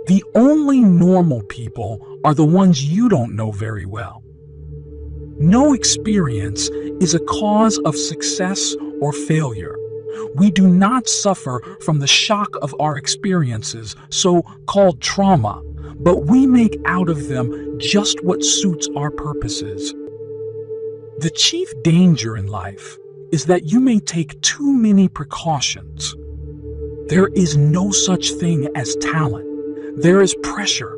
The only normal people are the ones you don't know very well. No experience is a cause of success or failure. We do not suffer from the shock of our experiences, so-called trauma, but we make out of them just what suits our purposes. The chief danger in life is that you may take too many precautions. There is no such thing as talent. There is pressure.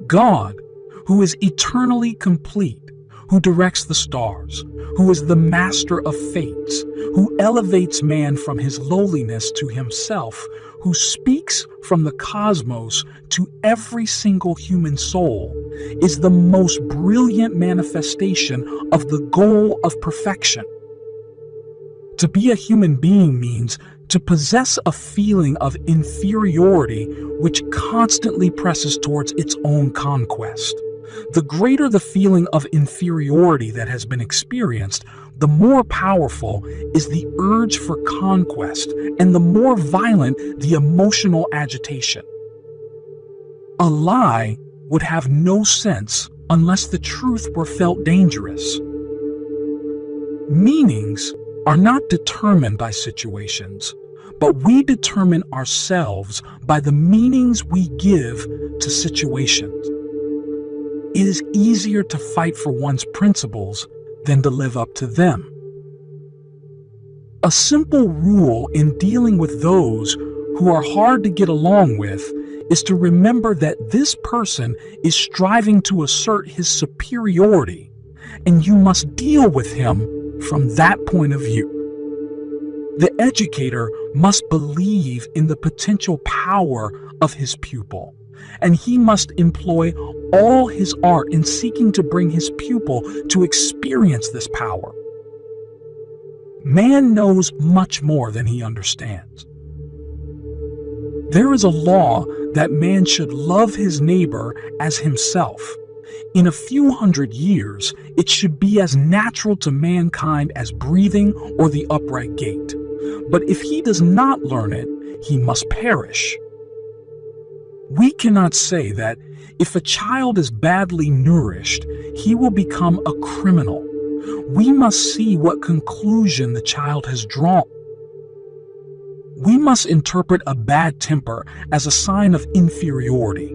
God, who is eternally complete, who directs the stars, who is the master of fates, who elevates man from his lowliness to himself, who speaks from the cosmos to every single human soul, is the most brilliant manifestation of the goal of perfection. To be a human being means to possess a feeling of inferiority which constantly presses towards its own conquest. The greater the feeling of inferiority that has been experienced, the more powerful is the urge for conquest and the more violent the emotional agitation. A lie would have no sense unless the truth were felt dangerous. Meanings are not determined by situations, but we determine ourselves by the meanings we give to situations. It is easier to fight for one's principles than to live up to them. A simple rule in dealing with those who are hard to get along with is to remember that this person is striving to assert his superiority, and you must deal with him from that point of view. The educator must believe in the potential power of his pupil, and he must employ all his art in seeking to bring his pupil to experience this power. Man knows much more than he understands. There is a law that man should love his neighbor as himself. In a few hundred years, it should be as natural to mankind as breathing or the upright gait. But if he does not learn it, he must perish. We cannot say that if a child is badly nourished, he will become a criminal. We must see what conclusion the child has drawn. We must interpret a bad temper as a sign of inferiority.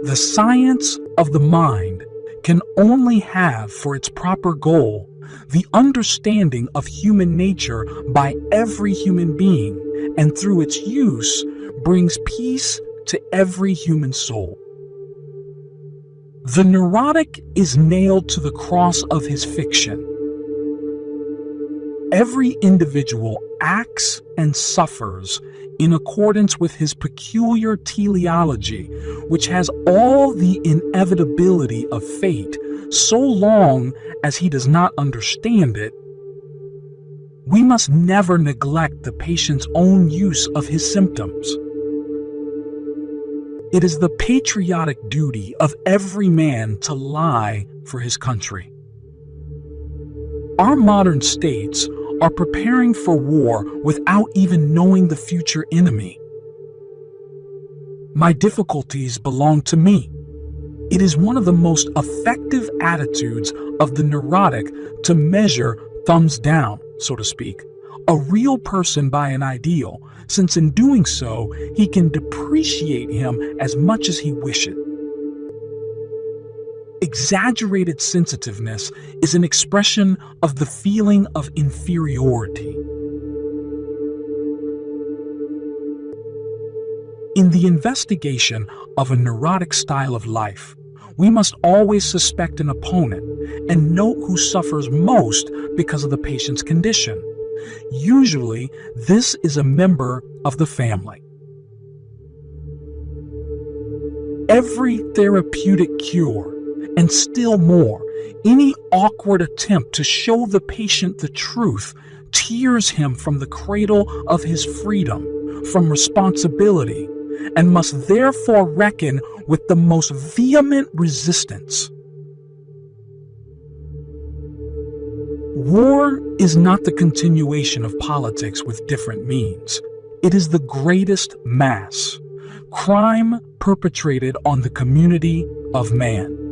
The science of the mind can only have for its proper goal the understanding of human nature by every human being, and through its use brings peace to every human soul. The neurotic is nailed to the cross of his fiction. Every individual acts and suffers in accordance with his peculiar teleology, which has all the inevitability of fate, so long as he does not understand it. We must never neglect the patient's own use of his symptoms. It is the patriotic duty of every man to lie for his country. Our modern states are preparing for war without even knowing the future enemy. My difficulties belong to me. It is one of the most effective attitudes of the neurotic to measure thumbs down, so to speak, a real person by an ideal, since in doing so, he can depreciate him as much as he wishes. Exaggerated sensitiveness is an expression of the feeling of inferiority. In the investigation of a neurotic style of life, we must always suspect an opponent and note who suffers most because of the patient's condition. Usually, this is a member of the family. Every therapeutic cure, and still more, any awkward attempt to show the patient the truth, tears him from the cradle of his freedom, from responsibility, and must therefore reckon with the most vehement resistance. War is not the continuation of politics with different means. It is the greatest mass, crime perpetrated on the community of man.